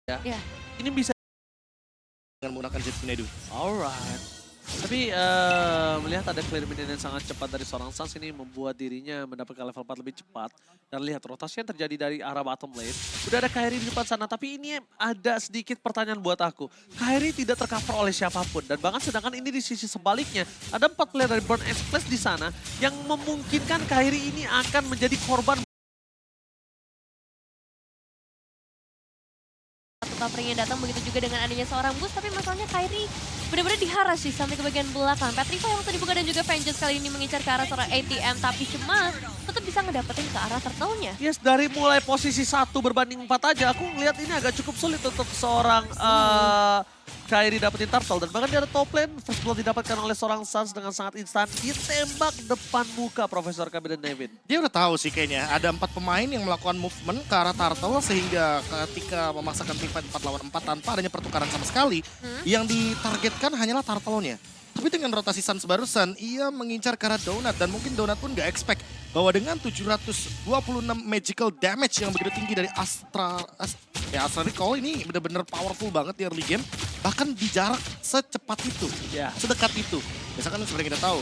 Ya, Iya. ini bisa dengan menggunakan Jet Tornado. alright. Tapi melihat ada clear minion yang sangat cepat dari seorang Suns ini membuat dirinya mendapatkan level 4 lebih cepat. Dan lihat rotasi yang terjadi dari arah bottom lane. Udah ada Kairi di depan sana, tapi ini ada sedikit pertanyaan buat aku. Kairi tidak tercover oleh siapapun. Dan bahkan sedangkan ini di sisi sebaliknya, ada 4 player dari Burn Express di sana yang memungkinkan Kairi ini akan menjadi korban. Covernya datang, begitu juga dengan adanya seorang boost, tapi masalahnya Kairi benar-benar diharas sih sampai ke bagian belakang. Petrifa yang tadi buka dan juga Vengeance kali ini mengincar ke arah seorang ATM, tapi cuma tetap bisa ngedapetin ke arah turtle-nya. Yes, dari mulai posisi 1 berbanding 4 aja, aku ngeliat ini agak cukup sulit untuk seorang Kairi dapetin turtle. Dan bahkan dia ada top lane, first blood didapatkan oleh seorang Suns dengan sangat instan. Ditembak depan muka Profesor Kami dan David. Dia udah tahu sih kayaknya ada 4 pemain yang melakukan movement ke arah turtle sehingga ketika memaksakan team fight 4 lawan 4 tanpa adanya pertukaran sama sekali, yang ditargetkan hanyalah turtle-nya. Tapi dengan rotasi Suns barusan, ia mengincar ke arah Donut dan mungkin Donut pun gak expect bahwa dengan 726 magical damage yang begitu tinggi dari Astra Recall ini benar-benar powerful banget di early game. Bahkan di jarak secepat itu, sedekat itu. Biasanya kan seperti kita tahu,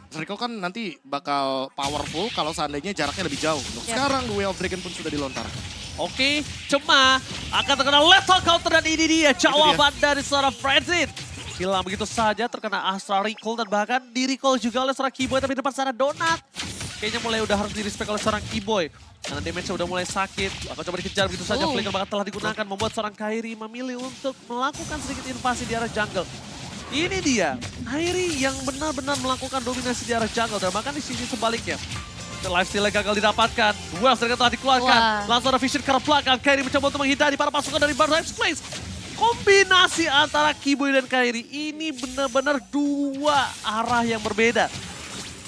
Astra Recall kan nanti bakal powerful kalau seandainya jaraknya lebih jauh. Untuk sekarang, The Way of Dragon pun sudah dilontarkan. Oke, cuma akan terkena lethal counter dan ini dia jawaban dari seorang Francis. Hilang begitu saja terkena Astra Recall dan bahkan di recall juga oleh seorang Keyboy, tapi depan sana Donut. Kayaknya mulai udah harus di-respect oleh seorang Keyboy. Karena damage-nya udah mulai sakit. Akan coba dikejar begitu saja. Flicker bahkan telah digunakan membuat seorang Kairi memilih untuk melakukan sedikit invasi di arah jungle. Ini dia, Kairi yang benar-benar melakukan dominasi di arah jungle. Dan bahkan di sisi sebaliknya, lifesteal gagal didapatkan. Wells ternyata telah dikeluarkan. Langsung ada vision ke arah belakang. Kairi mencoba untuk menghindari para pasukan dari Bardives Place. Kombinasi antara Keyboy dan Kairi ini benar-benar dua arah yang berbeda.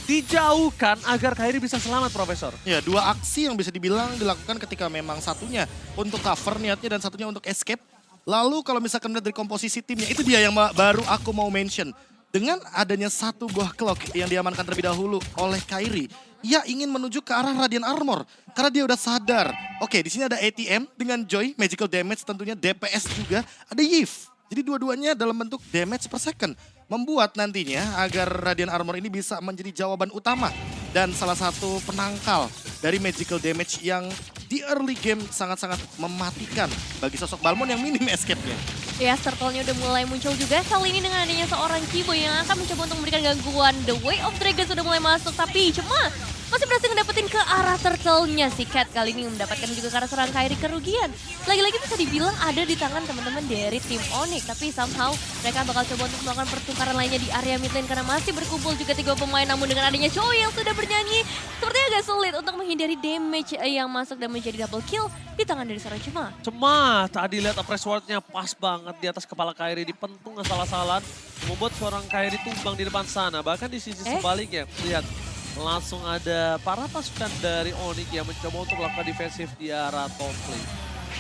Dijauhkan agar Kairi bisa selamat, Profesor. Ya, dua aksi yang bisa dibilang dilakukan ketika memang satunya untuk cover niatnya dan satunya untuk escape. Lalu kalau misalkan melihat dari komposisi timnya, itu dia yang baru aku mau mention. Dengan adanya satu buah clock yang diamankan terlebih dahulu oleh Kairi, ia ingin menuju ke arah Radiant Armor. Karena dia udah sadar, oke di sini ada ATM dengan Joy, magical damage tentunya, DPS juga, ada Yves. Jadi dua-duanya dalam bentuk damage per second. Membuat nantinya agar Radiant Armor ini bisa menjadi jawaban utama. Dan salah satu penangkal dari magical damage yang di early game sangat-sangat mematikan bagi sosok Balmond yang minim escape-nya. Ya, turtle-nya udah mulai muncul juga. Kali ini dengan adanya seorang Keyboy yang akan mencoba untuk memberikan gangguan. The Way of Dragon sudah mulai masuk, tapi cuma masih berhasil ngedapetin ke arah turtle-nya. Si Cat kali ini mendapatkan juga ke arah serang Kairi kerugian. Lagi-lagi bisa dibilang ada di tangan teman-teman dari tim Onyx. Tapi somehow mereka bakal coba untuk melakukan pertukaran lainnya di area mid lane. Karena masih berkumpul juga 3 pemain. Namun dengan adanya Choi yang sudah bernyanyi, sepertinya agak sulit untuk menghindari damage yang masuk dan menjadi double kill di tangan dari seorang Cema. Cema, tadi lihat appress ward-nya pas banget di atas kepala Kairi, dipentung salah-salah. Membuat seorang Kairi tumbang di depan sana. Bahkan di sisi sebaliknya, lihat. Langsung ada para pasukan dari Onyx yang mencoba untuk melakukan defensif di arah top lane.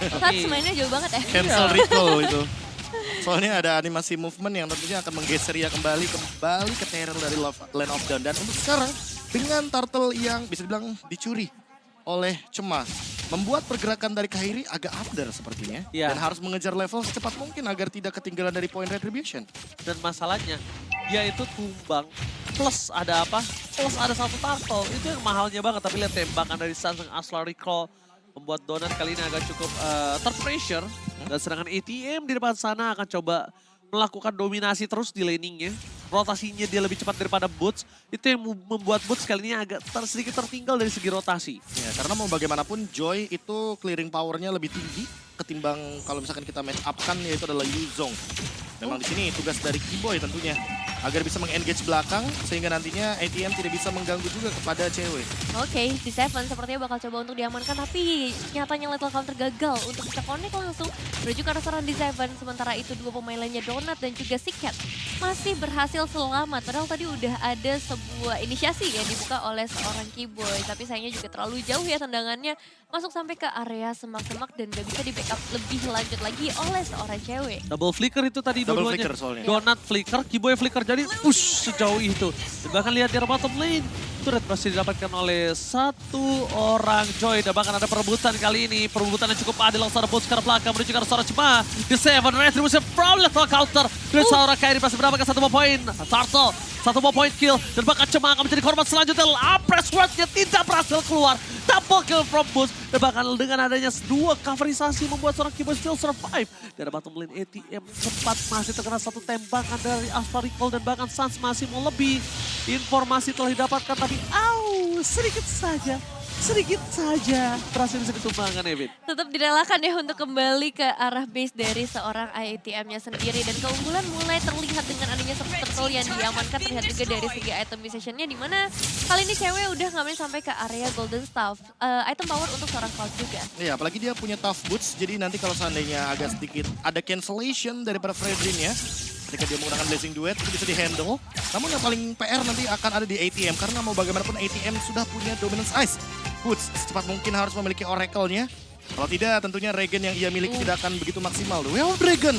Tapi mainnya jauh banget ya. Cancel recall itu. Soalnya ada animasi movement yang tentunya akan menggeser ia kembali ke terror dari Land of Dawn. Dan untuk sekarang dengan turtle yang bisa dibilang dicuri oleh Cema, membuat pergerakan dari Kairi agak under sepertinya. Dan harus mengejar level secepat mungkin agar tidak ketinggalan dari point retribution. Dan masalahnya, dia itu tumbang plus ada apa? Plus ada satu turtle. Itu yang mahalnya banget. Tapi lihat tembakan dari Suns yang Astra Recall membuat Donut kali ini agak cukup terpressure. Dan sedangkan ATM di depan sana akan coba melakukan dominasi terus di laningnya. Rotasinya dia lebih cepat daripada Boots. Itu yang membuat Boots kali ini agak sedikit tertinggal dari segi rotasi. Ya, karena mau bagaimanapun Joy itu clearing powernya lebih tinggi ketimbang kalau misalkan kita match up kan yaitu adalah Yuzong. Memang di sini tugas dari Keyboy tentunya agar bisa meng-engage belakang sehingga nantinya ATM tidak bisa mengganggu juga kepada cewek. Oke, di Seven sepertinya bakal coba untuk diamankan, tapi nyatanya lethal counter gagal untuk bisa connect langsung menuju ke arah serangan di Seven. Sementara itu 2 pemain lainnya Donut dan juga si Cat masih berhasil selamat. Padahal tadi udah ada sebuah inisiasi yang dibuka oleh seorang Keyboy, tapi sayangnya juga terlalu jauh ya tendangannya masuk sampai ke area semak-semak dan gak bisa di backup lebih lanjut lagi oleh seorang cewek. Double flicker itu tadi Double dua-duanya. flicker soalnya. Donut flicker, Kiboy flicker, jadi push sejauh itu. Dan bahkan lihat di bottom lane, turret masih didapatkan oleh satu orang Joy. Dan bahkan ada perebutan kali ini, perebutan yang cukup adil. Langsung ada boost ke arah belakang, menuju ke arah seorang Cema. The Seven, Retribution from lethal counter. Dan seorang Kairi masih mendapatkan 1 poin. Turtle, 1 poin kill. Dan bahkan Cema akan menjadi korban selanjutnya. Press wordnya tidak berhasil keluar. Double kill from boost. Dan bahkan dengan adanya 2 coverisasi membuat seorang Kiboy still survive. Dan bottom lane ATM sempat masih terkena 1 tembakan dari Astra Recall. Dan bahkan Sans masih mau lebih. Informasi telah didapatkan tapi sedikit saja berhasil bisa ditumbangkan Evin. Tetap direlakan ya untuk kembali ke arah base dari seorang IATM-nya sendiri. Dan keunggulan mulai terlihat dengan adanya turtle yang diamankan. Terlihat juga dari segi item decision-nya, dimana kali ini cewek udah ngamen sampai ke area Golden Staff. Item power untuk seorang Cloud juga. Iya, apalagi dia punya tough boots, jadi nanti kalau seandainya agak sedikit ada cancellation daripada Fredrin ya, ketika dia menggunakan Blazing Duet itu bisa di-handle. Namun yang paling PR nanti akan ada di ATM, karena mau bagaimanapun ATM sudah punya Dominance Ice. Boots secepat mungkin harus memiliki Oracle-nya. Kalau tidak, tentunya regen yang ia miliki tidak akan begitu maksimal. Well, Dragon,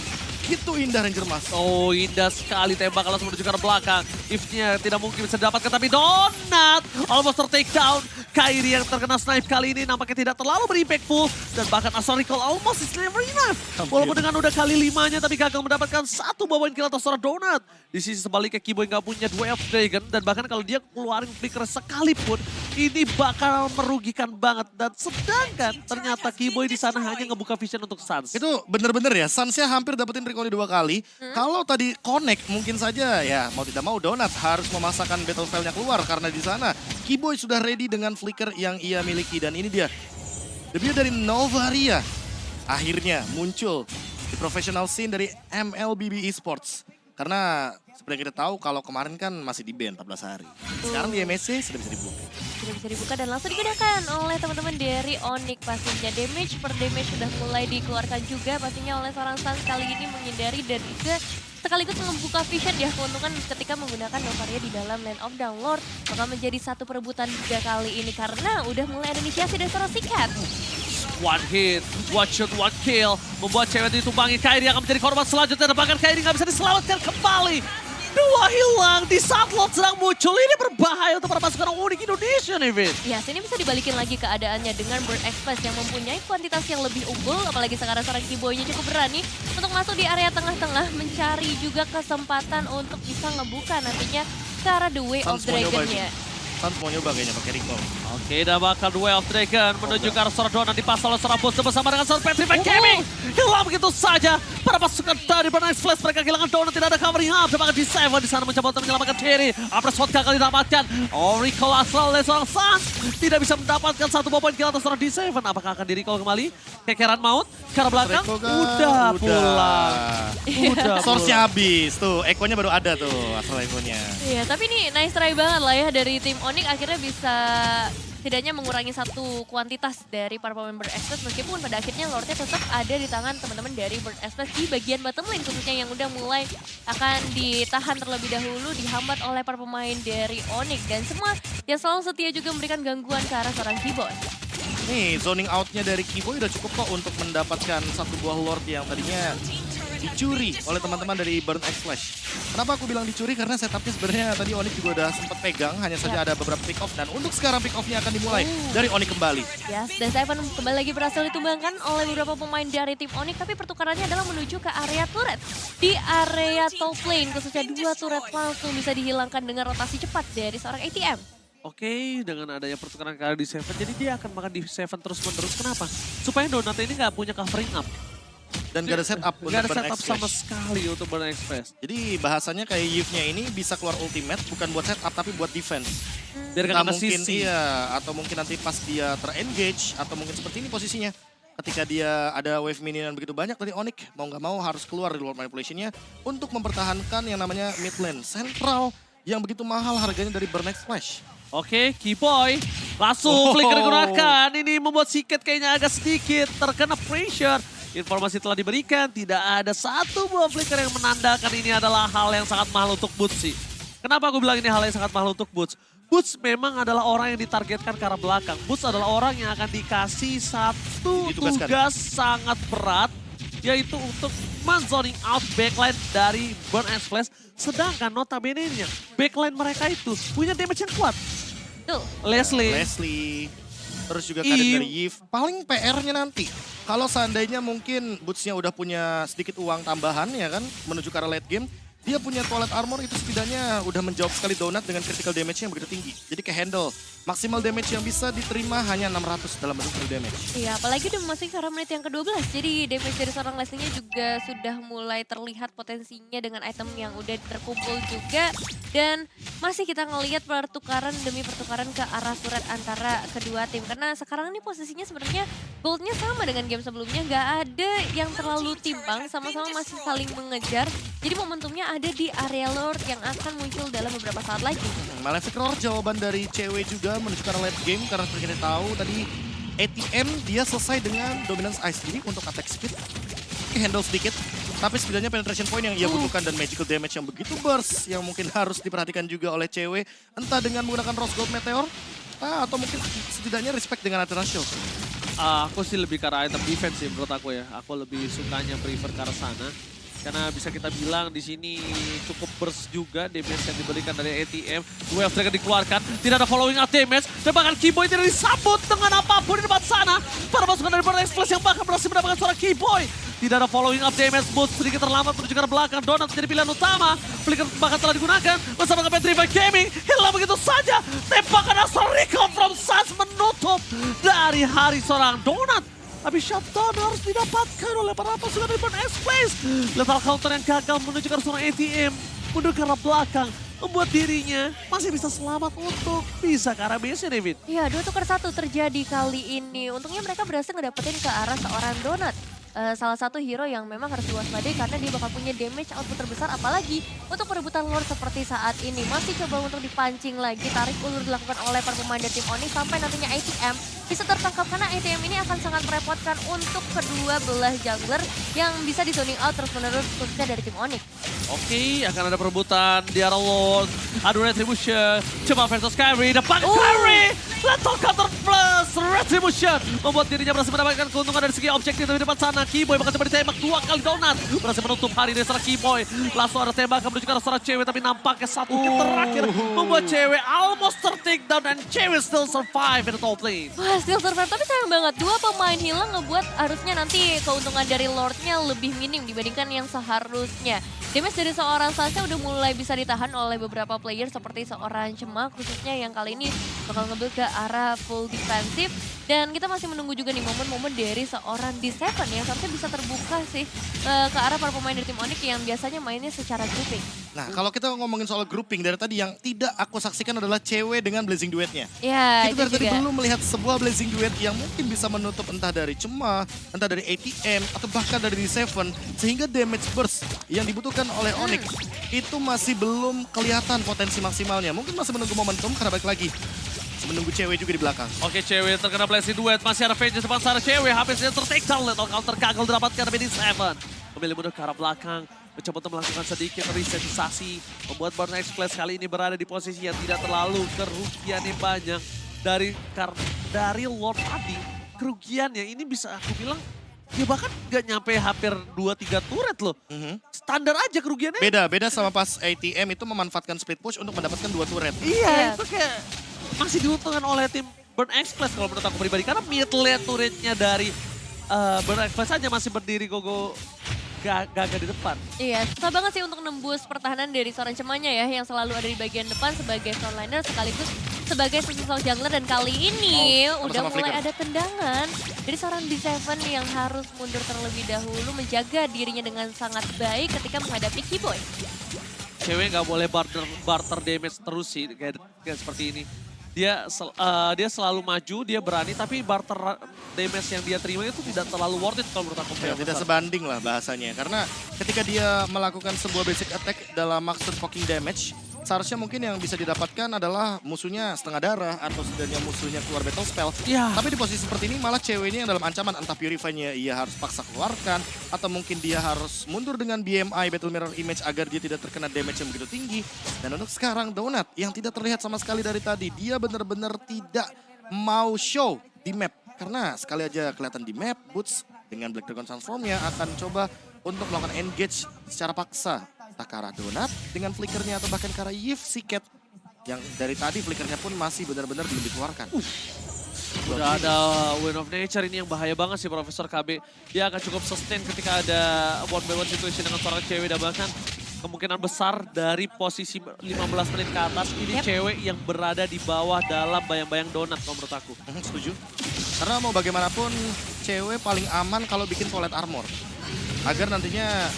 gitu indah Ranger Mas. Oh, indah sekali tembak langsung menuju ke arah belakang. If-nya tidak mungkin bisa didapatkan, tapi Donut almost ter-take down. Kairi yang terkena snipe kali ini nampaknya tidak terlalu berimpactful. Dan bahkan Astra Recall almost is never enough. Walaupun dengan udah kali 5-nya, tapi gagal mendapatkan 1 bawaan kill atas seorang Donut. Di sisi sebaliknya, Kiboy nggak punya Way of Dragon. Dan bahkan kalau dia keluarin flicker sekalipun, ini bakal merugikan banget. Dan sedangkan ternyata Kiboy di sana hanya ngebuka vision untuk Sans. Itu bener-bener ya, Suns-nya hampir dapetin recall 2 kali. Kalau tadi connect mungkin saja ya mau tidak mau Donut harus memasakkan battle file-nya keluar. Karena di sana Kiboy sudah ready dengan flicker yang ia miliki. Dan ini dia, debut dari Novaria akhirnya muncul di professional scene dari MLBB Esports. Karena seperti yang kita tahu kalau kemarin kan masih di ban 14 hari. Sekarang di MSC sudah bisa dibuka. Sudah bisa dibuka dan langsung digunakan oleh teman-teman dari Onyx pastinya. Damage per damage sudah mulai dikeluarkan juga pastinya oleh seorang Sans kali ini menghindari dan juga sekaligus membuka vision ya, keuntungan ketika menggunakan Novaria di dalam Land of Downlord bakal menjadi satu perebutan juga kali ini karena udah mulai ada inisiasi dari seorang Sikat. One hit, one shot, one kill. Membuat cewek ditumpangi. Kairi akan menjadi korban selanjutnya. Dan bahkan Kairi nggak bisa diselamatkan kembali. 2 hilang di saat Lord sedang muncul. Ini berbahaya untuk para pasukan Onyx Indonesia nih, Vin. Ya, sini bisa dibalikin lagi keadaannya dengan Bird Express yang mempunyai kuantitas yang lebih unggul. Apalagi sekarang seorang Kiboy-nya cukup berani untuk masuk di area tengah-tengah. Mencari juga kesempatan untuk bisa ngebuka nantinya ke arah The Way of Sans mau nyoba Dragon-nya. Sans mau nyoba kayaknya pakai recall. Oke, dan bakal The Way of Dragon menuju ke arah seorang Donut dipasang oleh seorang Boost bersama dengan seorang Petrified Gaming. Hilang begitu saja. Para pasukan dari Nice Flash mereka kehilangan Donut, tidak ada covering up. Dan bahkan di Seven di sana mencoba untuk menyelamatkan diri. Apres shot gagal didapatkan. Recall asal oleh seorang Sans. Tidak bisa mendapatkan 1 poin kill atas seorang di Seven. Apakah akan di-recall kembali? Kekeran maut ke arah belakang. Udah pulang. Udah Source-nya habis. Tuh, Eko-nya baru ada tuh, asal Eko-nya. Iya, tapi ini nice try banget lah ya dari tim Onyx akhirnya bisa setidaknya mengurangi 1 kuantitas dari para pemain Bird Express meskipun pada akhirnya Lordnya tetap ada di tangan teman-teman dari Bird Express di bagian bottom lane khususnya yang udah mulai akan ditahan terlebih dahulu dihambat oleh para pemain dari Onyx dan semua yang selalu setia juga memberikan gangguan ke arah seorang Kiboy. Nih, zoning out-nya dari Kiboy udah cukup kok untuk mendapatkan 1 buah Lord yang tadinya dicuri oleh teman-teman dari Burn X Flash. Kenapa aku bilang dicuri? Karena setupnya sebenarnya tadi Onyx juga udah sempat pegang, hanya saja ada beberapa pick off dan untuk sekarang pick off-nya akan dimulai dari Onyx kembali. Yes, dan Seven kembali lagi berhasil ditumbangkan oleh beberapa pemain dari tim Onyx, tapi pertukarannya adalah menuju ke area turret. Di area top lane, khususnya 2 turret langsung bisa dihilangkan dengan rotasi cepat dari seorang ATM. Oke, dengan adanya pertukaran kali di Seven, jadi dia akan makan di Seven terus-menerus. Kenapa? Supaya Donut ini nggak punya covering up. Dan gak ada setup untuk Gak ada Burn setup X sama Flash. sekali untuk Burn Express. Jadi bahasanya kayak Yves-nya ini bisa keluar ultimate bukan buat setup tapi buat defense. Biar Nggak gak kena mungkin sisi. iya, atau mungkin nanti pas dia ter-engage atau mungkin seperti ini posisinya. Ketika dia ada wave minion yang begitu banyak dari Onyx, mau nggak mau harus keluar dari Lord Manipulation-nya untuk mempertahankan yang namanya mid lane sentral yang begitu mahal harganya dari Burn X Flash. Oke, Kiboy langsung flicker digunakan. Ini membuat Siket kayaknya agak sedikit terkena pressure. Informasi telah diberikan, tidak ada 1 buah flicker yang menandakan ini adalah hal yang sangat mahal untuk Boots sih. Kenapa aku bilang ini hal yang sangat mahal untuk Boots? Boots memang adalah orang yang ditargetkan ke arah belakang. Boots adalah orang yang akan dikasih satu Ditugaskan. tugas sangat berat, yaitu untuk men-zoning out backline dari Burn and Splash. Sedangkan notabene-nya, backline mereka itu punya damage yang kuat. Tuh. Leslie. Terus juga Kaden Eve. dari Eve. Paling PR-nya nanti. Kalau seandainya mungkin Boots-nya udah punya sedikit uang tambahan ya kan, menuju ke arah late game. Dia punya Toilet Armor itu setidaknya udah menjawab sekali Donut dengan critical damage yang begitu tinggi. Jadi ke-handle. Maksimal damage yang bisa diterima hanya 600 dalam bentuk full damage. Iya, apalagi udah memasuki ke arah menit yang ke-12. Jadi damage dari seorang Leslie-nya juga sudah mulai terlihat potensinya dengan item yang udah terkumpul juga. Dan masih kita ngelihat pertukaran demi pertukaran ke arah surat antara kedua tim. Karena sekarang ini posisinya sebenarnya goldnya sama dengan game sebelumnya. Nggak ada yang terlalu timpang, sama-sama masih saling mengejar. Jadi momentumnya ada di area Lord yang akan muncul dalam beberapa saat lagi. Malefic Roar jawaban dari cewek juga menuju ke arah late game. Karena seperti kita tahu tadi ATM dia selesai dengan dominance ice. Jadi untuk attack speed handle sedikit. Tapi setidaknya penetration point yang ia butuhkan dan magical damage yang begitu burst. Yang mungkin harus diperhatikan juga oleh cewek. Entah dengan menggunakan Rose Gold Meteor. Atau mungkin setidaknya respect dengan Athena Show. Aku sih lebih ke arah item defense sih menurut aku ya. Aku lebih sukanya prefer ke arah sana. Karena bisa kita bilang di sini cukup burst juga damage yang diberikan dari ATM. Wave Dragon dikeluarkan, tidak ada following up damage. Dan bahkan Keyboy tidak disambut dengan apapun di depan sana. Para pasukan dari Burn Express yang bahkan berhasil mendapatkan suara Keyboy. Tidak ada following up damage, Boots sedikit terlambat menuju ke arah belakang. Donut menjadi pilihan utama. Flicker bahkan telah digunakan bersama dengan Petrified Gaming. Hilang begitu saja. Tembakan asal Recall from Suns menutup dari hari seorang Donut. Tapi shutdown harus didapatkan oleh para pasukan dari Burn Express. Lethal counter yang gagal menuju ke arah seorang ATM. Menuju ke arah belakang. Membuat dirinya masih bisa selamat untuk bisa ke arah base-nya, David. Iya, 2 tukar 1 terjadi kali ini. Untungnya mereka berhasil ngedapetin ke arah seorang Donut. Salah satu hero yang memang harus diwaspadai karena dia bakal punya damage output terbesar. Apalagi untuk perebutan Lord seperti saat ini. Masih coba untuk dipancing lagi. Tarik ulur dilakukan oleh para pemain dari tim Onyx sampai nantinya ATM bisa tertangkap. Karena ATM ini akan sangat merepotkan untuk kedua belah jungler yang bisa di zoning out terus-menerus khususnya dari tim Onyx. Oke, akan ada perebutan di arah Lord. Adu Retribution. Coba versus Kyrie. Depan Kyrie. Lethal counter plus Retribution. Membuat dirinya berhasil mendapatkan keuntungan dari segi objektif di depan sana. Keyboy bakal coba ditembak 2 kali Donut. Berhasil menutup hari dari seorang Keyboy. Langsung ada tembakan menuju ke arah seorang cewek. Tapi nampaknya satu hit terakhir membuat cewek almost tertakedown. Dan cewek still survive in the top lane. Wah, still survive. Tapi sayang banget. 2 pemain hilang ngebuat harusnya nanti keuntungan dari Lordnya lebih minim dibandingkan yang seharusnya. Damage dari seorang Sasha udah mulai bisa ditahan oleh beberapa player seperti seorang Cema khususnya yang kali ini bakal ngambil ke arah full defensif. Dan kita masih menunggu juga nih momen-momen dari seorang D7 yang seharusnya bisa terbuka sih ke arah para pemain dari tim Onyx yang biasanya mainnya secara grouping. Nah kalau kita ngomongin soal grouping dari tadi yang tidak aku saksikan adalah cewek dengan Blazing Duetnya. Ya, Kita dari tadi juga. belum melihat sebuah Blazing Duet yang mungkin bisa menutup entah dari Cema, entah dari ATM, atau bahkan dari D7. Sehingga damage burst yang dibutuhkan oleh Onyx itu masih belum kelihatan potensi maksimalnya. Mungkin masih menunggu momentum karena balik lagi. Menunggu cewek juga di belakang. Oke, cewek terkena blessing duet. Masih ada Vengeance depan sana cewek. Habisnya tertake down. Lethal counter gagal didapatkan dari D7. Memilih mundur ke arah belakang. Mencoba untuk melakukan sedikit resetisasi. Membuat Burn Express kali ini berada di posisi yang tidak terlalu kerugiannya banyak. Dari Lord tadi, kerugiannya ini bisa aku bilang ya bahkan gak nyampe hampir 2-3 turret loh. Standar aja kerugiannya. Beda sama pas ATM itu memanfaatkan split push untuk mendapatkan 2 turret. Iya, itu kayak masih diuntungkan oleh tim Burn Express kalau menurut aku pribadi. Karena mid lane turretnya dari Burn Express saja masih berdiri gogo gagah di depan. Iya, susah banget sih untuk nembus pertahanan dari seorang Cemanya ya yang selalu ada di bagian depan sebagai frontliner sekaligus sebagai seasonal jungler. Dan kali ini udah mulai ada tendangan dari seorang D7 yang harus mundur terlebih dahulu menjaga dirinya dengan sangat baik ketika menghadapi Keyboy. Cewek nggak boleh barter damage terus sih kayak seperti ini. Dia selalu maju, dia berani, tapi barter damage yang dia terima itu tidak terlalu worth it kalau menurut aku. Ya, tidak sebanding lah bahasanya. Karena ketika dia melakukan sebuah basic attack dalam maksud poking damage, seharusnya mungkin yang bisa didapatkan adalah musuhnya setengah darah atau setidaknya musuhnya keluar battle spell. Ya. Tapi di posisi seperti ini malah ceweknya yang dalam ancaman, entah Purify-nya ia harus paksa keluarkan atau mungkin dia harus mundur dengan BMI Battle Mirror Image agar dia tidak terkena damage yang begitu tinggi. Dan untuk sekarang Donut yang tidak terlihat sama sekali dari tadi, dia benar-benar tidak mau show di map. Karena sekali aja kelihatan di map, Boots dengan Black Dragon Transform-nya akan coba untuk melakukan engage secara paksa. Entah ke arah Donut dengan flickernya atau bahkan ke arah Yves si Cat. Yang dari tadi flickernya pun masih benar-benar belum dikeluarkan. Udah ada Wind of Nature ini yang bahaya banget sih Profesor KB. Dia akan cukup sustain ketika ada one by one situation dengan seorang cewek dan bahkan kemungkinan besar dari posisi 15 menit ke atas ini cewek yang berada di bawah dalam bayang-bayang Donut kalau menurut aku. Setuju. Karena mau bagaimanapun cewek paling aman kalau bikin Polite Armor. Agar nantinya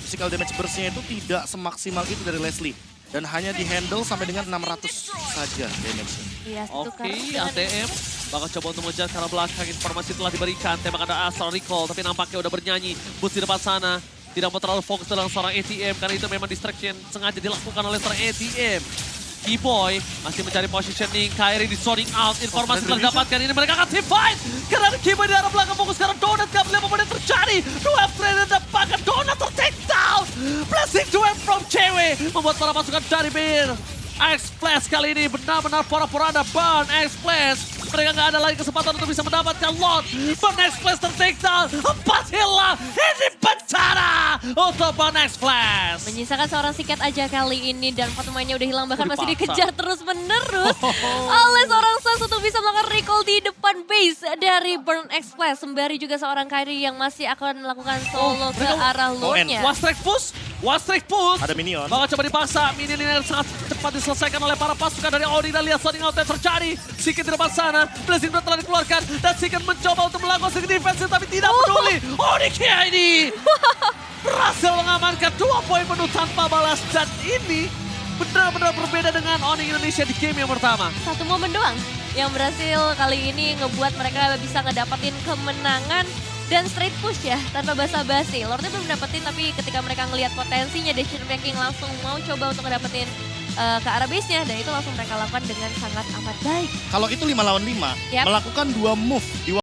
physical damage burst-nya itu tidak semaksimal itu dari Leslie. Dan hanya di-handle sampai dengan 600 saja damage-nya. Iya, Oke, ATM bakal coba untuk mengejar ke arah belakang. Informasi telah diberikan, tembak ada Astral Recall, tapi nampaknya udah bernyanyi. Boots di depan sana, tidak mau terlalu fokus dalam seorang ATM, karena itu memang distraction sengaja dilakukan oleh seorang ATM. Keyboy masih mencari positioning, Kairi di sorting out, informasi telah didapatkan, ini mereka akan team fight. Karena Keyboy di arah belakang fokus, sekarang Donut gak boleh apa yang terjadi. Dua trade dapatkan, Donut ter-take down. Blessing to from cewek, membuat para pasukan dari Bir. X-Flash kali ini benar-benar pura-pura burn X-Flash. Mereka nggak ada lagi kesempatan untuk bisa mendapatkan lot. Burn X-Flash ter-take down. 4 hilang. Ini bencana untuk Burn X-Flash. Menyisakan seorang sikat aja kali ini dan 4 pemainnya udah hilang bahkan masih dipaksa. dikejar terus menerus oleh seorang Sans untuk bisa melakukan recall di depan base dari Burn X-Flash. Sembari juga seorang Kairi yang masih akan melakukan solo ke arah lore-nya. One strike push. One strike push. Ada minion. Bakal coba dipaksa. Minion ini sangat cepat diselesaikan oleh para pasukan dari Audi. Dan lihat sorting out yang terjadi. Sikit di depan sana. Blessing Blood telah dikeluarkan. Dan Sikit mencoba untuk melakukan sedikit defensive tapi tidak peduli. Audi ini berhasil mengamankan 2 poin penuh tanpa balas. Dan ini benar-benar berbeda dengan Onyx Indonesia di game yang pertama. Satu momen doang yang berhasil kali ini ngebuat mereka bisa ngedapetin kemenangan dan straight push ya tanpa basa-basi. Lordnya belum dapetin tapi ketika mereka ngelihat potensinya decision making langsung mau coba untuk ngedapetin ke arah base-nya dan itu langsung mereka lakukan dengan sangat amat baik. Kalau itu 5 lawan 5, Yap. melakukan 2 move di